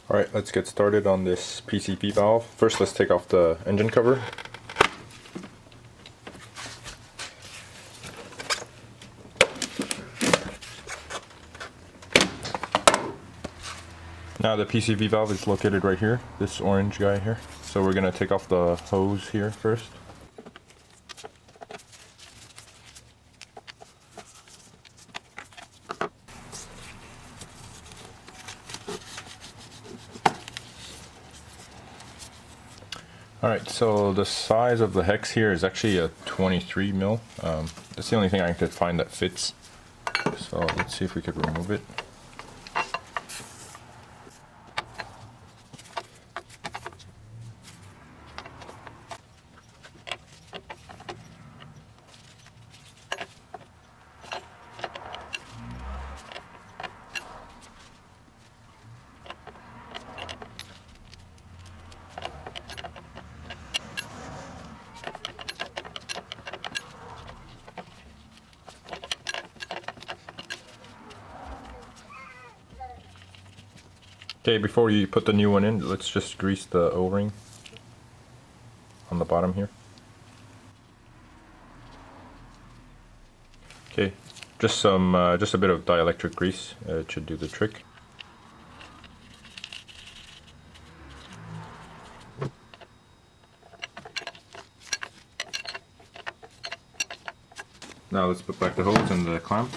Alright, let's get started on this PCV valve. First, let's take off the engine cover. Now the PCV valve is located right here, this orange guy here. So we're going to take off the hose here first. Alright, so the size of the hex here is actually a 23 mil. That's the only thing I could find that fits. So let's see if we could remove it. Okay, before you put the new one in, let's just grease the O-ring on the bottom here. Okay, just a bit of dielectric grease. It should do the trick. Now let's put back the hose and the clamp.